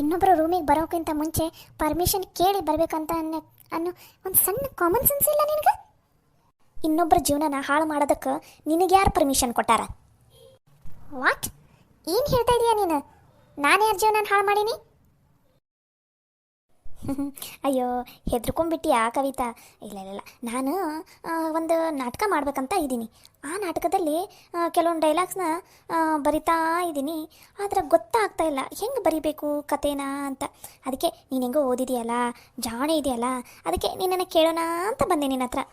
ಇನ್ನೊಬ್ಬರು ರೂಮಿಗೆ ಬರೋಕ್ಕಿಂತ ಮುಂಚೆ ಪರ್ಮಿಷನ್ ಕೇಳಿ ಬರಬೇಕಂತ ಅನ್ನೋ ಒಂದು ಸಣ್ಣ ಕಾಮನ್ ಸೆನ್ಸ್ ಇಲ್ಲ ನಿನಗೆ? ಇನ್ನೊಬ್ಬರ ಜೀವನನ ಹಾಳು ಮಾಡೋದಕ್ಕೆ ನಿನಗೆ ಯಾರು ಪರ್ಮಿಷನ್ ಕೊಟ್ಟಾರ? ವಾಟ್? ಏನು ಹೇಳ್ತಾ ಇದೀಯ ನೀನು? ನಾನು ಯಾರ ಜೀವನ ಹಾಳು ಮಾಡೀನಿ? ಅಯ್ಯೋ, ಹೆದ್ರಕೊಂಡ್ಬಿಟ್ಟಿಯಾ ಕವಿತಾ? ಇಲ್ಲ ಇಲ್ಲ ಇಲ್ಲ, ನಾನು ಒಂದು ನಾಟಕ ಮಾಡ್ಬೇಕಂತ ಇದ್ದೀನಿ. ಆ ನಾಟಕದಲ್ಲಿ ಕೆಲವೊಂದು ಡೈಲಾಗ್ಸ್ನ ಬರಿತಾ ಇದ್ದೀನಿ. ಆದರೆ ಗೊತ್ತಾಗ್ತಾ ಇಲ್ಲ ಹೆಂಗೆ ಬರಿಬೇಕು ಕಥೆನ ಅಂತ. ಅದಕ್ಕೆ ನೀನು ಹೆಂಗೋ ಓದಿದೆಯಲ್ಲ, ಜಾಣೆ ಇದೆಯಲ್ಲ, ಅದಕ್ಕೆ ನಿನ್ನನ್ನು ಕೇಳೋಣ ಅಂತ ಬಂದೆ ನಿನ್ನ ಹತ್ರ.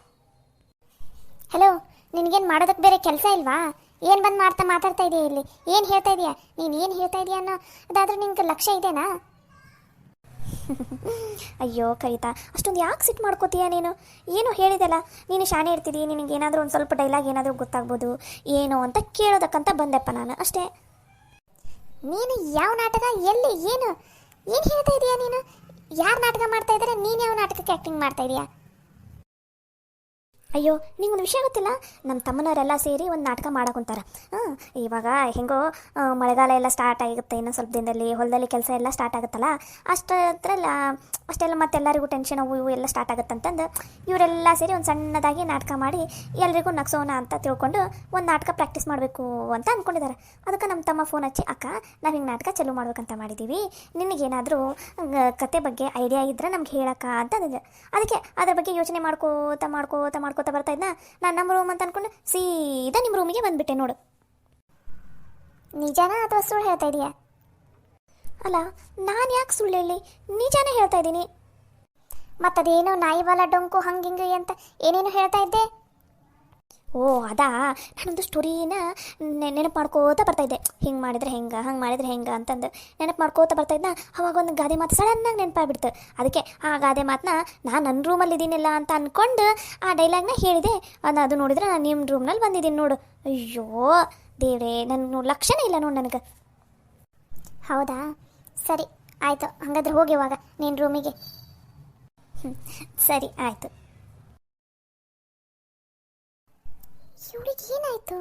ಹಲೋ, ನಿನಗೇನು ಮಾಡೋದಕ್ಕೆ ಬೇರೆ ಕೆಲಸ ಇಲ್ವಾ? ಏನು ಬಂದು ಮಾತಾಡ್ತಾ ಇದೆಯಾ ಇಲ್ಲಿ? ಏನು ಹೇಳ್ತಾ ಇದೆಯಾ ನೀನು? ಏನು ಹೇಳ್ತಾ ಇದೆಯಾ ಅನ್ನೋ ಅದಾದರೂ ನಿನ್ಗೆ ಲಕ್ಷ್ಯ ಇದೆನಾ? ಅಯ್ಯೋ ಕವಿತಾ, ಅಷ್ಟೊಂದು ಯಾಕೆ ಸಿಟ್ಟು ಮಾಡ್ಕೋತೀಯ ನೀನು? ಏನು ಹೇಳಿದೆಲ್ಲ, ನೀನು ಶಾಣೆ ಇರ್ತಿದ್ದೀಯ, ನಿನಗೇನಾದರೂ ಒಂದು ಸ್ವಲ್ಪ ಡೈಲಾಗ್ ಏನಾದರೂ ಗೊತ್ತಾಗ್ಬೋದು ಏನೋ ಅಂತ ಕೇಳೋದಕ್ಕಂತ ಬಂದೆಪ್ಪ ನಾನು, ಅಷ್ಟೇ. ನೀನು ಯಾವ ನಾಟಕ, ಎಲ್ಲಿ, ಏನು ಏನು ಹೇಳ್ತಾ ಇದೀಯಾ ನೀನು? ಯಾರು ನಾಟಕ ಮಾಡ್ತಾ ಇದ್ದಾರೆ? ನೀನು ಯಾವ ನಾಟಕಕ್ಕೆ ಆ್ಯಕ್ಟಿಂಗ್ ಮಾಡ್ತಾ ಇದೀಯಾ? ಅಯ್ಯೋ, ನಿಂಗೊಂದು ವಿಷಯ ಗೊತ್ತಿಲ್ಲ? ನಮ್ಮ ತಮ್ಮನವರೆಲ್ಲ ಸೇರಿ ಒಂದು ನಾಟಕ ಮಾಡೋಕ್ಕಂತಾರೆ. ಇವಾಗ ಹೆಂಗೋ ಮಳೆಗಾಲ ಎಲ್ಲ ಸ್ಟಾರ್ಟ್ ಆಗುತ್ತೆ, ಇನ್ನೂ ಸ್ವಲ್ಪ ದಿನದಲ್ಲಿ ಹೊಲದಲ್ಲಿ ಕೆಲಸ ಎಲ್ಲ ಸ್ಟಾರ್ಟ್ ಆಗುತ್ತಲ್ಲ, ಅಷ್ಟೆಲ್ಲ ಮತ್ತೆಲ್ಲರಿಗೂ ಟೆನ್ಷನ್ ಅವು ಇವು ಎಲ್ಲ ಸ್ಟಾರ್ಟ್ ಆಗುತ್ತಂತಂದು ಇವರೆಲ್ಲ ಸೇರಿ ಒಂದು ಸಣ್ಣದಾಗಿ ನಾಟಕ ಮಾಡಿ ಎಲ್ರಿಗೂ ನಗ್ಸೋಣ ಅಂತ ತಿಳ್ಕೊಂಡು ಒಂದು ನಾಟಕ ಪ್ರಾಕ್ಟೀಸ್ ಮಾಡಬೇಕು ಅಂತ ಅಂದ್ಕೊಂಡಿದ್ದಾರೆ. ಅದಕ್ಕೆ ನಮ್ಮ ತಮ್ಮ ಫೋನ್ ಹಚ್ಚಿ, ಅಕ್ಕ ನಾವು ಹಿಂಗೆ ನಾಟಕ ಚಾಲೂ ಮಾಡ್ಬೇಕಂತ ಮಾಡಿದ್ದೀವಿ, ನಿನಗೇನಾದರೂ ಕತೆ ಬಗ್ಗೆ ಐಡಿಯಾ ಇದ್ದರೆ ನಮ್ಗೆ ಹೇಳಕ್ಕ ಅಂತ ಅಂದಿದ್ದೆ. ಅದಕ್ಕೆ ಅದ್ರ ಬಗ್ಗೆ ಯೋಚನೆ ಮಾಡ್ಕೋತ ಬರ್ತಾ ಇದ್ನ, ನಾನು ನಮ್ಮ ರೂಮ್ ಅಂತ ಅನ್ಕೊಂಡು ಸೀದಾ ನಿಮ್ಮ ರೂಮಿಗೆ ಬಂದುಬಿಟ್ಟೆ ನೋಡು. ನಿಜಾನ ಅಥವಾ ಸುಳ್ಳು ಹೇಳ್ತಾ ಇದೀಯಾ? ಅಲ್ಲ, ನಾನು ಯಾಕೆ ಸುಳ್ಳು ಹೇಳಿ? ನಿಜಾನೇ ಹೇಳ್ತಾ ಇದ್ದೀನಿ. ಮತ್ತದೇನೋ ನಾಯಿ ಬಾಲ ಡೊಂಕು ಹಂಗೆ ಹಿಂಗೆ ಅಂತ ಏನೇನು ಹೇಳ್ತಾ ಇದ್ದೆ? ಓ ಅದಾ, ನಾನೊಂದು ಸ್ಟೋರಿನ ನೆನಪು ಮಾಡ್ಕೋತಾ ಬರ್ತಾಯಿದ್ದೆ. ಹಿಂಗೆ ಮಾಡಿದ್ರೆ ಹೆಂಗೆ, ಹಂಗೆ ಮಾಡಿದ್ರೆ ಹೆಂಗೆ ಅಂತಂದು ನೆನಪು ಮಾಡ್ಕೋತಾ ಬರ್ತಾಯಿದ್ನ. ಅವಾಗ ಒಂದು ಗಾದೆ ಮಾತು ಸಡನ್ನಾಗಿ ನೆನಪಾಗ್ಬಿಡ್ತು. ಅದಕ್ಕೆ ಆ ಗಾದೆ ಮಾತನ್ನ ನಾನು ನನ್ನ ರೂಮಲ್ಲಿ ಇದ್ದೀನಿಲ್ಲ ಅಂತ ಅಂದ್ಕೊಂಡು ಆ ಡೈಲಾಗ್ನ ಹೇಳಿದೆ. ಅದು ನೋಡಿದ್ರೆ ನಾನು ನಿಮ್ಮ ರೂಮ್ನಲ್ಲಿ ಬಂದಿದ್ದೀನಿ ನೋಡು. ಅಯ್ಯೋ ದೇವ್ರೇ, ನನ್ನ ಲಕ್ಷಣೇ ಇಲ್ಲ ನೋಡು ನನಗೆ. ಹೌದಾ, ಸರಿ ಆಯಿತು, ಹಾಗಾದ್ರೆ ಹೋಗಿ ಇವಾಗ ನೀನು ರೂಮಿಗೆ. ಸರಿ ಆಯಿತು. ಇವಳಿಗೆ ಏನಾಯಿತು?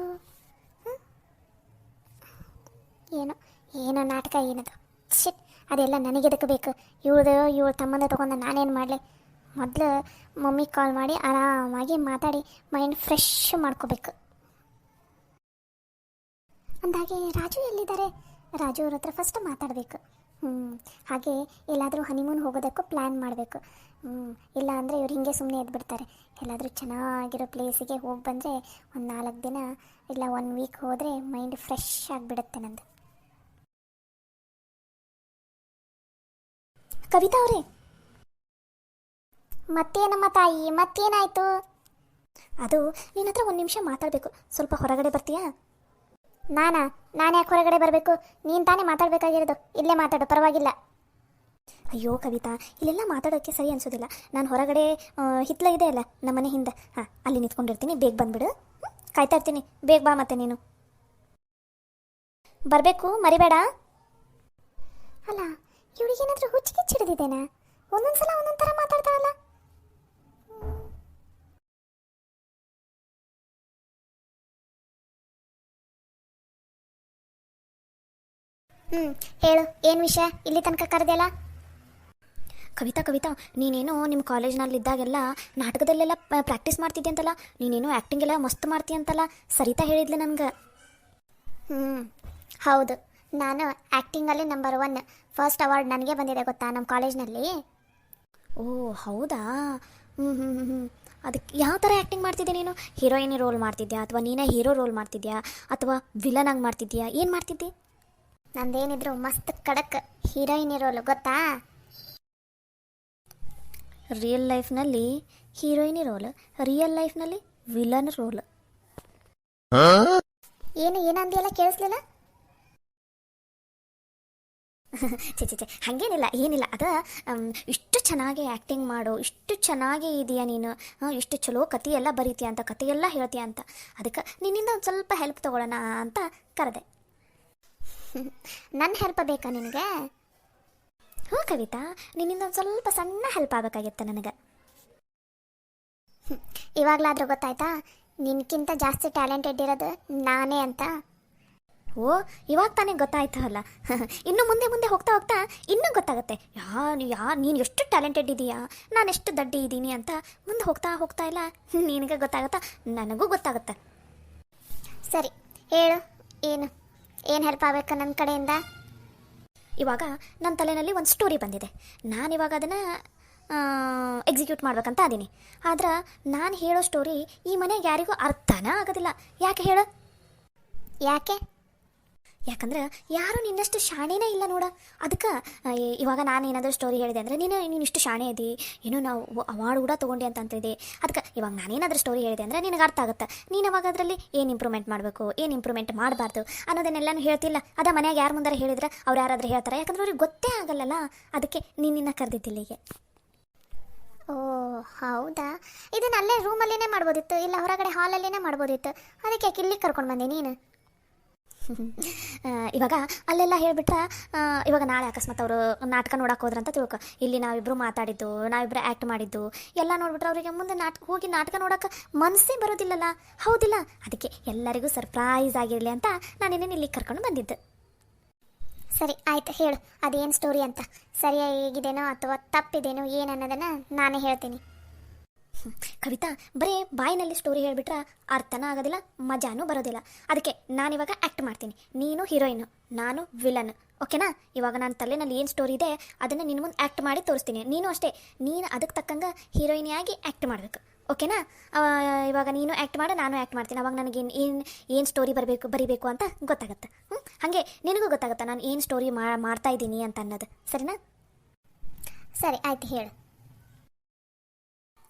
ಏನೋ ಏನೋ ನಾಟಕ ಏನದು, ಶಿಟ್, ಅದೆಲ್ಲ ನನಗೆದಕ್ಕೆ ಬೇಕು? ಇವಳ ತಮ್ಮಂದ ತೊಗೊಂಡು ನಾನೇನು ಮಾಡಲಿ? ಮೊದಲು ಮಮ್ಮಿಗೆ ಕಾಲ್ ಮಾಡಿ ಆರಾಮಾಗಿ ಮಾತಾಡಿ ಮೈಂಡ್ ಫ್ರೆಶ್ ಮಾಡ್ಕೋಬೇಕು. ಅಂದಾಗೆ ರಾಜು ಎಲ್ಲಿದ್ದಾರೆ? ರಾಜು ಅವ್ರ ಹತ್ರ ಫಸ್ಟ್ ಮಾತಾಡಬೇಕು. ಹಾಗೆ ಎಲ್ಲಾದರೂ ಹನಿಮೂನ್ ಹೋಗೋದಕ್ಕೂ ಪ್ಲ್ಯಾನ್ ಮಾಡಬೇಕು. ಇಲ್ಲ ಅಂದರೆ ಇವ್ರು ಹಿಂಗೆ ಸುಮ್ಮನೆ ಎದ್ಬಿಡ್ತಾರೆ. ಎಲ್ಲಾದರೂ ಚೆನ್ನಾಗಿರೋ ಪ್ಲೇಸಿಗೆ ಹೋಗಿ ಬಂದರೆ ಒಂದು 4 ದಿನ ಇಲ್ಲ 1 ವೀಕ್ ಹೋದರೆ ಮೈಂಡ್ ಫ್ರೆಶ್ ಆಗಿಬಿಡುತ್ತೆ ನಂದು. ಕವಿತಾ ಅವರೇ, ಮತ್ತೇನಮ್ಮ ತಾಯಿ, ಮತ್ತೇನಾಯಿತು? ಅದು ನಿನ್ನ ಹತ್ರ 1 ನಿಮಿಷ ಮಾತಾಡಬೇಕು. ಸ್ವಲ್ಪ ಹೊರಗಡೆ ಬರ್ತೀಯಾ? ನಾನು ಯಾಕೆ ಹೊರಗಡೆ ಬರಬೇಕು? ನೀನು ತಾನೇ ಮಾತಾಡಬೇಕಾಗಿರೋದು, ಇಲ್ಲೇ ಮಾತಾಡು, ಪರವಾಗಿಲ್ಲ. ಅಯ್ಯೋ ಕವಿತಾ, ಇಲ್ಲೆಲ್ಲ ಮಾತಾಡೋಕ್ಕೆ ಸರಿ ಅನಿಸೋದಿಲ್ಲ. ನಾನು ಹೊರಗಡೆ ಹಿತ್ತಲ ಇದೆ ಅಲ್ಲ ನಮ್ಮ ಮನೆ ಹಿಂದೆ, ಅಲ್ಲಿ ನಿಂತ್ಕೊಂಡಿರ್ತೀನಿ, ಬೇಗ ಬಂದುಬಿಡು. ಕಾಯ್ತಾ ಇರ್ತೀನಿ, ಬೇಗ ಬಾ. ಮತ್ತೆ ನೀನು ಬರಬೇಕು, ಮರಿಬೇಡ. ಅಲ್ಲ, ಇವಳಿಗೇನಾದರೂ ಹುಚ್ಚಿಗೆ ಹಿಡಿದಿದ್ದೇನಾ? ಒಂದೊಂದ್ಸಲ ಒಂದೊಂದು ಥರ ಮಾತಾಡ್ತಾಳಲ್ಲ. ಹೇಳು, ಏನು ವಿಷಯ? ಇಲ್ಲಿ ತನಕ ಕರೆದೆಲ್ಲ. ಕವಿತಾ, ನೀನೇನೋ ನಿಮ್ಮ ಕಾಲೇಜ್ನಲ್ಲಿದ್ದಾಗೆಲ್ಲ ನಾಟಕದಲ್ಲೆಲ್ಲ ಪ್ರಾಕ್ಟೀಸ್ ಮಾಡ್ತಿದ್ದೆ ಅಂತಲ್ಲ, ನೀನೇನೋ ಆ್ಯಕ್ಟಿಂಗ್ ಎಲ್ಲ ಮಸ್ತ್ ಮಾಡ್ತೀಯ ಅಂತಲ್ಲ, ಸರಿತಾ ಹೇಳಿದ್ಲು ನನಗೆ. ಹೌದು, ನಾನು ಆ್ಯಕ್ಟಿಂಗಲ್ಲಿ ನಂಬರ್ 1 ಫಸ್ಟ್ ಅವಾರ್ಡ್ ನನಗೆ ಬಂದಿದೆ ಗೊತ್ತಾ ನಮ್ಮ ಕಾಲೇಜ್ನಲ್ಲಿ. ಓ ಹೌದಾ? ಅದಕ್ಕೆ ಯಾವ ಥರ ಆ್ಯಕ್ಟಿಂಗ್ ಮಾಡ್ತಿದ್ದೆ ನೀನು? ಹೀರೋಯಿನಿ ರೋಲ್ ಮಾಡ್ತಿದ್ಯಾ, ಅಥವಾ ನೀನೇ ಹೀರೋ ರೋಲ್ ಮಾಡ್ತಿದ್ಯಾ, ಅಥವಾ ವಿಲನ್ ಆಗಿ ಮಾಡ್ತಿದ್ಯಾ? ಏನು ಮಾಡ್ತಿದ್ದೆ? ನಂದೇನಿದ್ರು ಮಸ್ತ್ ಕಡಕ್ ಹೀರೋಯಿನಿ ರೋಲ್ ಗೊತ್ತಾ? ರಿಯಲ್ ಲೈಫ್ನಲ್ಲಿ ಹೀರೋಯಿನಿ ರೋಲ್, ರಿಯಲ್ ಲೈಫ್ನಲ್ಲಿ ವಿಲನ್ ರೋಲ್. ಏನಂದಿಯಲ್ಲ, ಕೇಳಿಸ್ಲಿಲ್ಲ? ಚೆ ಹಾಗೇನಿಲ್ಲ, ಏನಿಲ್ಲ. ಅದು ಇಷ್ಟು ಚೆನ್ನಾಗಿ ಆ್ಯಕ್ಟಿಂಗ್ ಮಾಡು, ಇಷ್ಟು ಚೆನ್ನಾಗಿ ಇದೆಯಾ ನೀನು, ಇಷ್ಟು ಚಲೋ ಕಥೆಯೆಲ್ಲ ಬರೀತೀಯ ಅಂತ, ಕಥೆಯೆಲ್ಲ ಹೇಳ್ತೀಯ ಅಂತ, ಅದಕ್ಕೆ ನಿನ್ನಿಂದ ಒಂದು ಸ್ವಲ್ಪ ಹೆಲ್ಪ್ ತೊಗೊಳ್ಳೋಣ ಅಂತ ಕರೆದೆ. ನನ್ನ ಹೆಲ್ಪ್ ಬೇಕಾ ನಿನಗೆ? ಕವಿತಾ, ನಿನ್ನಿಂದ ಒಂದು ಸ್ವಲ್ಪ ಸಣ್ಣ ಹೆಲ್ಪ್ ಆಗಬೇಕಾಗಿತ್ತು ನನಗೆ. ಇವಾಗಲಾದರೂ ಗೊತ್ತಾಯ್ತಾ ನಿನ್ಕಿಂತ ಜಾಸ್ತಿ ಟ್ಯಾಲೆಂಟೆಡ್ ಇರೋದು ನಾನೇ ಅಂತ? ಓ, ಇವಾಗ ತಾನೇ ಗೊತ್ತಾಯ್ತಲ್ಲ. ಇನ್ನು ಮುಂದೆ ಮುಂದೆ ಹೋಗ್ತಾ ಹೋಗ್ತಾ ಇನ್ನೂ ಗೊತ್ತಾಗುತ್ತೆ ನೀನು ಎಷ್ಟು ಟ್ಯಾಲೆಂಟೆಡ್ ಇದೀಯಾ, ನಾನು ಎಷ್ಟು ದಡ್ಡಿ ಇದ್ದೀನಿ ಅಂತ. ಮುಂದೆ ಹೋಗ್ತಾ ಹೋಗ್ತಾ ಇಲ್ಲ ನಿನಗೆ ಗೊತ್ತಾಗುತ್ತಾ, ನನಗೂ ಗೊತ್ತಾಗುತ್ತೆ. ಸರಿ ಹೇಳು, ಏನು ಏನು ಹೆಲ್ಪ್ ಆಗಬೇಕು ನನ್ನ ಕಡೆಯಿಂದ? ಇವಾಗ ನನ್ನ ತಲೆಯಲ್ಲಿ ಒಂದು ಸ್ಟೋರಿ ಬಂದಿದೆ. ನಾನಿವಾಗ ಅದನ್ನು ಎಕ್ಸಿಕ್ಯೂಟ್ ಮಾಡ್ಬೇಕಂತ ಅದೀನಿ. ಆದ್ರೆ ನಾನು ಹೇಳೋ ಸ್ಟೋರಿ ಈ ಮನೆಗೆ ಯಾರಿಗೂ ಅರ್ಥನೇ ಆಗೋದಿಲ್ಲ. ಯಾಕೆ ಹೇಳು? ಯಾಕಂದ್ರೆ ಯಾರು ನಿನ್ನಷ್ಟು ಶಾಣೆನೇ ಇಲ್ಲ ನೋಡ. ಅದಕ್ಕೆ ಇವಾಗ ನಾನು ಏನಾದರೂ ಸ್ಟೋರಿ ಹೇಳಿದೆ ಅಂದರೆ ನೀನು ಇಷ್ಟು ಶಾಣೆ ಇದ್ದಿ, ಏನೋ ನಾವು ಅವಾರ್ಡ್ ಕೂಡ ತೊಗೊಂಡೆ ಅಂತ ಅಂತಿದ್ದೆ. ಅದಕ್ಕೆ ಇವಾಗ ನಾನೇನಾದರೂ ಸ್ಟೋರಿ ಹೇಳಿದೆ ಅಂದರೆ ನಿನಗೆ ಅರ್ಥ ಆಗುತ್ತೆ. ನೀನು ಅವಾಗ ಅದರಲ್ಲಿ ಏನು ಇಂಪ್ರೂವ್ಮೆಂಟ್ ಮಾಡಬೇಕು, ಏನು ಇಂಪ್ರೂವ್ಮೆಂಟ್ ಮಾಡಬಾರ್ದು ಅನ್ನೋದನ್ನೆಲ್ಲನೂ ಹೇಳ್ತಿಲ್ಲ. ಅದ ಮನೆಯಾಗ ಯಾರು ಮುಂದಾರ ಹೇಳಿದ್ರೆ ಅವ್ರು ಯಾರಾದರೂ ಹೇಳ್ತಾರೆ, ಯಾಕಂದ್ರೆ ಅವ್ರಿಗೆ ಗೊತ್ತೇ ಆಗಲ್ಲಲ್ಲ. ಅದಕ್ಕೆ ನಿನ್ನ ಕರೆದಿದ್ದಿಲ್ಲ ಈಗ. ಓ ಹೌದಾ, ಇದನ್ನ ಅಲ್ಲೇ ರೂಮಲ್ಲೇ ಮಾಡ್ಬೋದಿತ್ತು, ಇಲ್ಲ ಹೊರಗಡೆ ಹಾಲಲ್ಲೇ ಮಾಡ್ಬೋದಿತ್ತು. ಅದಕ್ಕೆ ಯಾಕೆ ಇಲ್ಲಿಗೆ ಕರ್ಕೊಂಡು ಬಂದೆ ನೀನು? ಇವಾಗ ಅಲ್ಲೆಲ್ಲ ಹೇಳಿಬಿಟ್ರೆ ಇವಾಗ ನಾಳೆ ಅಕಸ್ಮಾತ್ ಅವರು ನಾಟಕ ನೋಡಕ್ಕೆ ಹೋದ್ರಂತ ತಿಳ್ಕೊ. ಇಲ್ಲಿ ನಾವಿಬ್ಬರು ಮಾತಾಡಿದ್ದು, ನಾವಿಬ್ಬರು ಆ್ಯಕ್ಟ್ ಮಾಡಿದ್ದು ಎಲ್ಲ ನೋಡ್ಬಿಟ್ರೆ ಅವರಿಗೆ ಮುಂದೆ ಹೋಗಿ ನಾಟಕ ನೋಡೋಕೆ ಮನಸ್ಸೇ ಬರೋದಿಲ್ಲಲ್ಲ, ಹೌದಿಲ್ಲ? ಅದಕ್ಕೆ ಎಲ್ಲರಿಗೂ ಸರ್ಪ್ರೈಸ್ ಆಗಿರಲಿ ಅಂತ ನಾನು ಇನ್ನೇನು ಇಲ್ಲಿಗೆ ಕರ್ಕೊಂಡು ಬಂದಿದ್ದು. ಸರಿ ಆಯ್ತು, ಹೇಳು ಅದೇನು ಸ್ಟೋರಿ ಅಂತ. ಸರಿಯಾಗಿದೆನೋ ಅಥವಾ ತಪ್ಪಿದೇನೋ ಏನು ಅನ್ನೋದನ್ನು ನಾನೇ ಹೇಳ್ತೀನಿ. ಕವಿತಾ, ಬರೀ ಬಾಯಿನಲ್ಲಿ ಸ್ಟೋರಿ ಹೇಳಿಬಿಟ್ರೆ ಅರ್ಥನೂ ಆಗೋದಿಲ್ಲ, ಮಜಾನೂ ಬರೋದಿಲ್ಲ. ಅದಕ್ಕೆ ನಾನಿವಾಗ ಆ್ಯಕ್ಟ್ ಮಾಡ್ತೀನಿ. ನೀನು ಹೀರೋಯಿನು, ನಾನು ವಿಲನ್, ಓಕೆನಾ? ಇವಾಗ ನನ್ನ ತಲೆಯಲ್ಲಿ ಏನು ಸ್ಟೋರಿ ಇದೆ ಅದನ್ನು ನಿನ್ನ ಮುಂದೆ ಆ್ಯಕ್ಟ್ ಮಾಡಿ ತೋರಿಸ್ತೀನಿ. ನೀನು ಅಷ್ಟೇ, ನೀನು ಅದಕ್ಕೆ ತಕ್ಕಂಗೆ ಹೀರೋಯಿನಿಯಾಗಿ ಆ್ಯಕ್ಟ್ ಮಾಡಬೇಕು, ಓಕೆನಾ? ಇವಾಗ ನೀನು ಆ್ಯಕ್ಟ್ ಮಾಡು, ನಾನು ಆ್ಯಕ್ಟ್ ಮಾಡ್ತೀನಿ. ಅವಾಗ ನನಗೆ ಏನು ಸ್ಟೋರಿ ಬರಿಬೇಕು ಅಂತ ಗೊತ್ತಾಗುತ್ತೆ. ಹಾಗೆ ನಿನಗೂ ಗೊತ್ತಾಗುತ್ತೆ ನಾನು ಏನು ಸ್ಟೋರಿ ಮಾಡ್ತಾ ಇದ್ದೀನಿ ಅಂತ ಅನ್ನೋದು. ಸರಿನಾ? ಸರಿ ಆಯ್ತು, ಹೇಳು.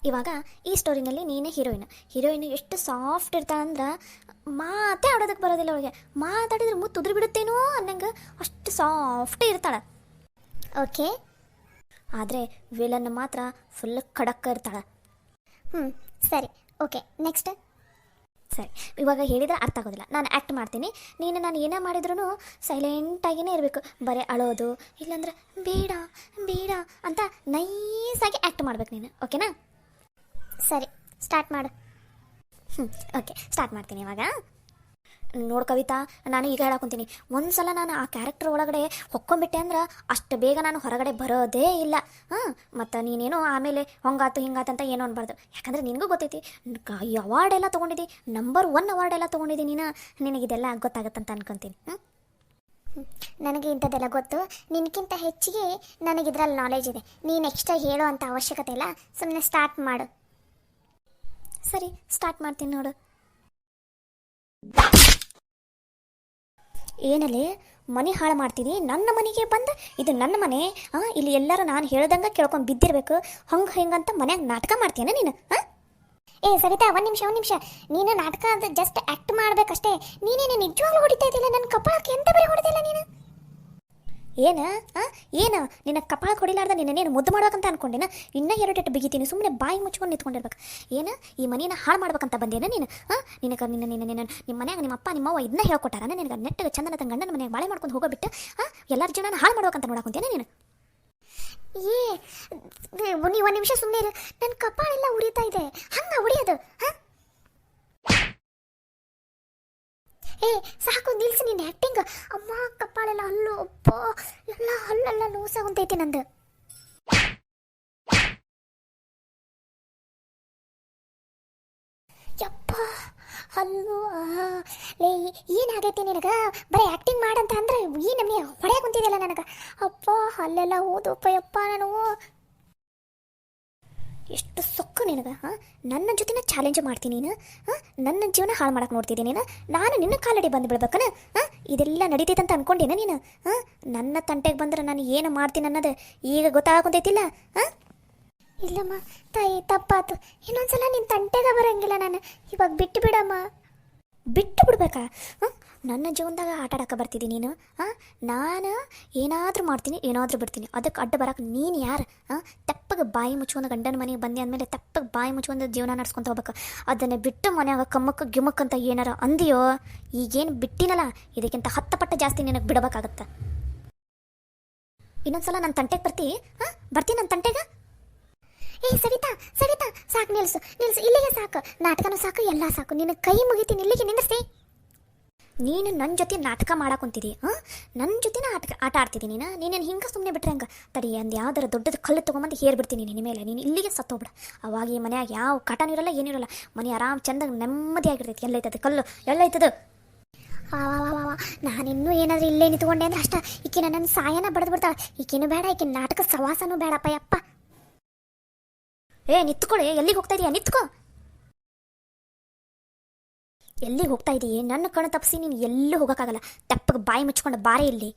ಇವಾಗ ಈ ಸ್ಟೋರಿನಲ್ಲಿ ನೀನೇ ಹೀರೋಯಿನ್ ಎಷ್ಟು ಸಾಫ್ಟ್ ಇರ್ತಾಳಂದ್ರೆ ಮಾತೇ ಆಡೋದಕ್ಕೆ ಬರೋದಿಲ್ಲ ಅವಳಿಗೆ. ಮಾತಾಡಿದ್ರೆ ಮುತ್ತು ಉದುರು ಬಿಡುತ್ತೇನೋ ಅನ್ನಂಗೆ ಅಷ್ಟು ಸಾಫ್ಟ್ ಇರ್ತಾಳೆ, ಓಕೆ? ಆದರೆ ವಿಲನ್ ಮಾತ್ರ ಫುಲ್ ಖಡಕ್ ಇರ್ತಾಳೆ. ಸರಿ, ಓಕೆ, ನೆಕ್ಸ್ಟ್. ಸರಿ, ಇವಾಗ ಹೇಳಿದ್ರೆ ಅರ್ಥ ಆಗೋದಿಲ್ಲ. ನಾನು ಆ್ಯಕ್ಟ್ ಮಾಡ್ತೀನಿ, ನಾನು ಏನೇ ಮಾಡಿದ್ರೂ ಸೈಲೆಂಟಾಗಿಯೇ ಇರಬೇಕು. ಬರೀ ಅಳೋದು, ಇಲ್ಲಾಂದ್ರೆ ಬೇಡ ಬೇಡ ಅಂತ ನೈಸಾಗಿ ಆ್ಯಕ್ಟ್ ಮಾಡ್ಬೇಕು ನೀನು, ಓಕೆನಾ? ಸರಿ, ಸ್ಟಾರ್ಟ್ ಮಾಡು. ಓಕೆ, ಸ್ಟಾರ್ಟ್ ಮಾಡ್ತೀನಿ ಇವಾಗ. ನೋಡು ಕವಿತಾ, ನಾನು ಈಗ ಹೇಳಕೊಂತೀನಿ, ಒಂದ್ಸಲ ನಾನು ಆ ಕ್ಯಾರೆಕ್ಟರ್ ಒಳಗಡೆ ಹೊಕ್ಕೊಂಬಿಟ್ಟೆ ಅಂದ್ರೆ ಅಷ್ಟು ಬೇಗ ನಾನು ಹೊರಗಡೆ ಬರೋದೇ ಇಲ್ಲ. ಮತ್ತು ನೀನೇನೋ ಆಮೇಲೆ ಹಂಗಾತು ಹಿಂಗಾತಂತ ಏನೋ ಅನ್ಬಾರ್ದು. ಯಾಕಂದರೆ ನಿನಗೂ ಗೊತ್ತೈತಿ, ಈ ಅವಾರ್ಡ್ ಎಲ್ಲ ತೊಗೊಂಡಿದ್ದಿ, ನಂಬರ್ 1 ಅವಾರ್ಡ್ ಎಲ್ಲ ತೊಗೊಂಡಿದ್ದಿ ನೀನು. ನಿನಗಿದೆಲ್ಲ ಗೊತ್ತಾಗತ್ತಂತ ಅನ್ಕೊತೀನಿ. ನನಗೆ ಇಂಥದ್ದೆಲ್ಲ ಗೊತ್ತು. ನಿನಗಿಂತ ಹೆಚ್ಚಿಗೆ ನನಗಿದ್ರಲ್ಲಿ ನಾಲೆಜ್ ಇದೆ. ನೀನು ಎಕ್ಸ್ಟ್ರಾ ಹೇಳೋ ಅಂಥ ಅವಶ್ಯಕತೆ ಇಲ್ಲ. ಸುಮ್ಮನೆ ಸ್ಟಾರ್ಟ್ ಮಾಡು. ಸರಿ, ಸ್ಟಾರ್ಟ್ ಮಾಡ್ತೀನಿ ನೋಡು. ಏನಲ್ಲೇ ಮನೆ ಹಾಳು ಮಾಡ್ತೀನಿ, ನನ್ನ ಮನೆಗೆ ಬಂದು ಇದು ನನ್ನ ಮನೆ, ಇಲ್ಲಿ ಎಲ್ಲರೂ ನಾನು ಹೇಳ್ದಂಗೆ ಕೇಳ್ಕೊಂಡು ಬಿದ್ದಿರಬೇಕು, ಹಂಗೆ ಹಿಂಗಂತ ಮನ್ಯಾಗ ನಾಟಕ ಮಾಡ್ತೀಯನ ನೀನು? ಏ ಸರಿತಾ, ಒಂದು ನಿಮಿಷ. ನೀನು ನಾಟಕ ಅದು ಜಸ್ಟ್ ಆ್ಯಕ್ಟ್ ಮಾಡಬೇಕಷ್ಟೇ. ನೀನೇನು ನಿಜವಾಗ್ಲೂ ಹೊಡಿತಾ ಇದ್ದಿಲ್ಲ, ನನ್ನ ಕಪಾಳಕ್ಕೆ ಎಂತ ಬರೀ ಹೊಡೆದಿಲ್ಲ ನೀನು. ಏನು ನಿನ್ನ ಕಪಾಳಕ್ಕೆ ಹೊಡಿಲಾರ್ದ ನಿನ್ನೇನು ಮುದ್ದು ಮಾಡ್ಬೇಕಂತ ಅನ್ಕೊಂಡೇನ? ಇನ್ನೂ 2 ಏಟು ಬಿಗಿತೀನಿ, ಸುಮ್ಮನೆ ಬಾಯಿ ಮುಚ್ಕೊಂಡು ನಿಂತ್ಕೊಂಡಿರ್ಬೇಕು. ಏನು ಈ ಮನೇನ ಹಾಳು ಮಾಡ್ಬೇಕಂತ ಬಂದೇನ ನೀನು? ನಿಮ್ಮ ಮನ್ಯಾಗ ನಿಮ್ಮ ಅಪ್ಪ ನಿಮ್ಮವ್ವ ಇದನ್ನ ಹೇಳ್ಕೊಟ್ಟಾರ ನಿನಗೆ? ನೆಟ್ಟಗೆ ಚಂದನ ತನ್ನ ಗಂಡನ ಮನೆಯಾಗ ಬಾಳೆ ಮಾಡ್ಕೊಂಡು ಹೋಗೋಬಿಟ್ಟು ಎಲ್ಲರ ಜೀವನ ಹಾಳು ಮಾಡ್ಬೇಕಂತ ನೋಡಕೊಂತೇನೆ ನೀನು? ನೀ 1 ನಿಮಿಷ ಸುಮ್ಮನೆ ಇರು, ನನ್ನ ಕಪಾಳೆಲ್ಲ ಉರಿತಾ ಇದೆ. ಹಂಗ ಉರಿಯೋದು? ಸಾಕು, ನಿಲ್ಸಿ ನಿನ್ನ ಆ್ಯಕ್ಟಿಂಗ್. ಅಮ್ಮ, ಕಪ್ಪಾಳೆಲ್ಲ ಹಲ್ಲು, ಅಪ್ಪ, ಎಲ್ಲ ಹಲ್ಲೆಲ್ಲ ಲೂಸ ಹೊಂತೈತಿ ನಂದು. ಯಪ್ಪ, ಹಲ್ಲು ಏನಾಗೈತಿ ನಿನಗೆ? ಬರೀ ಆ್ಯಕ್ಟಿಂಗ್ ಮಾಡಂತ ಅಂದ್ರೆ ಈ ನಮಗೆ ಹೊಡೆ ಕುಂತಿದೆಯಲ್ಲ ನನಗೆ. ಅಪ್ಪ, ಹಲ್ಲೆಲ್ಲ ಓದಪ್ಪ ಯಪ್ಪ. ನಾನು ಎಷ್ಟು ಸೊಕ್ಕು ನಿನಗೆ? ನನ್ನ ಜೊತೆನ ಚಾಲೆಂಜ್ ಮಾಡ್ತೀನಿ ನೀನು? ನನ್ನ ಜೀವನ ಹಾಳು ಮಾಡಕ್ಕೆ ನೋಡ್ತಿದ್ದೀನಿ ನೀನು? ನಾನು ನಿನ್ನ ಕಾಲಡಿ ಬಂದು ಬಿಡ್ಬೇಕನ? ಇದೆಲ್ಲ ನಡೀತೈತೆ ಅಂತ ಅನ್ಕೊಂಡೇನ ನೀನು? ನನ್ನ ತಂಟೆಗೆ ಬಂದ್ರೆ ನಾನು ಏನು ಮಾಡ್ತೀನಿ ಅನ್ನೋದು ಈಗ ಗೊತ್ತಾಗಕೊಂತೈತಿಲ್ಲ? ಇಲ್ಲಮ್ಮ ತಾಯಿ, ತಪ್ಪಾತು. ಇನ್ನೊಂದ್ಸಲ ನಿನ್ನ ತಂಟೆಗೆ ಬರೋಂಗಿಲ್ಲ ನಾನು. ಇವಾಗ ಬಿಟ್ಟು ಬಿಡಮ್ಮ. ಬಿಟ್ಟು ಬಿಡ್ಬೇಕಾ? ನನ್ನ ಜೀವನದಾಗ ಆಟ ಆಡಕ್ಕೆ ಬರ್ತಿದ್ದೀನಿ ನೀನು? ನಾನು ಏನಾದರೂ ಮಾಡ್ತೀನಿ, ಏನಾದರೂ ಬಿಡ್ತೀನಿ. ಅದಕ್ಕೆ ಅಡ್ಡ ಬರೋಕೆ ನೀನು ಯಾರು? ತೆಪ್ಪಗೆ ಬಾಯಿ ಮುಚ್ಕೊಂಡು ಗಂಡನ ಮನೆಗೆ ಬಂದೆ ಅಂದಮೇಲೆ ತೆಪ್ಪಗೆ ಬಾಯಿ ಮುಚ್ಕೊಂಡು ಜೀವನ ನಡ್ಸ್ಕೊತ ಹೋಗ್ಬೇಕು. ಅದನ್ನೇ ಬಿಟ್ಟು ಮನ್ಯಾಗ ಕಮ್ಮಕ್ಕೆ ಗಿಮ್ಮಕ್ಕಂತ ಏನಾರ ಅಂದಿಯೋ, ಈಗೇನು ಬಿಟ್ಟಿನಲ್ಲ ಇದಕ್ಕಿಂತ 10 ಪಟ್ಟು ಜಾಸ್ತಿ ನಿನಗೆ ಬಿಡಬೇಕಾಗತ್ತೆ. ಇನ್ನೊಂದ್ಸಲ ನನ್ನ ತಂಟೆಗೆ ಬರ್ತೀನಿ ನನ್ನ ತಂಟೆಗೆ. ಸವಿತಾ, ಸಾಕು, ನಿಲ್ಸು, ಇಲ್ಲಿಗೆ ಸಾಕು. ನಾಟಕನೂ ಸಾಕು, ಎಲ್ಲ ಸಾಕು. ನಿನ್ನ ಕೈ ಮುಗಿತೀನಿ, ಇಲ್ಲಿಗೆ ನಿಂದಿರ್ಸಿ. ನೀನು ನನ್ನ ಜೊತೆ ನಾಟಕ ಮಾಡಾಕೊಂತಿದ್ದಿ ಹಾಂ, ನನ್ನ ಜೊತೆ ಆಟ ಆಡ್ತಿದ್ದೀನಿ ನೀನೇನು ಹಿಂಗೆ ಸುಮ್ಮನೆ ಬಿಟ್ರೆ ಹಂಗೆ ತಡಿ, ಅಂದು ಯಾವ್ದಾರ ದೊಡ್ಡದು ಕಲ್ಲು ತೊಗೊಂಬಂದು ಹೇರ್ಬಿಡ್ತೀನಿ ನಿನ್ನ ಮೇಲೆ, ನೀನು ಇಲ್ಲಿಗೆ ಸತ್ತೋಗ್ಬಿಡ. ಅವಾಗ ಈ ಮನ್ಯಾಗ ಯಾವ ಕಟನೂ ಇರಲ್ಲ, ಏನಿರಲ್ಲ, ಮನೆ ಆರಾಮ್ ಚಂದಾಗ ನೆಮ್ಮದಿಯಾಗಿರ್ತೈತಿ. ಎಲ್ಲೈತದ ಕಲ್ಲು, ಎಲ್ಲೈತದ. ನಾನಿನ್ನೂ ಏನಾದರೂ ಇಲ್ಲೇ ನಿಂತ್ಕೊಂಡೆ ಅಂದ್ರೆ ಅಷ್ಟ ಈಕಿನ ನನ್ನ ಸಾಯನ ಬಡ್ದು ಬಿಡ್ತಾಳೆ. ಈಕಿನೂ ಬೇಡ, ಈಕಿನ ನಾಟಕ ಸವಾಸನೂ ಬೇಡಪ್ಪ ಯಪ್ಪ. ನಿತ್ಕೊಳ್ಳಿ, ಎಲ್ಲಿಗೆ ಹೋಗ್ತಾ ಇದೀಯಾ? ನಿತ್ಕೋ. ಎಲ್ಲಿಗೆ ಹೋಗ್ತಾ ಇದೀಯ? ನನ್ನ ಕಣ್ಣು ತಪ್ಪಿಸಿ ನೀನು ಎಲ್ಲೂ ಹೋಗೋಕ್ಕಾಗಲ್ಲ. ತೆಪ್ಪಗೆ ಬಾಯಿ ಮುಚ್ಕೊಂಡು ಬಾರೇ ಇಲ್ಲಿ.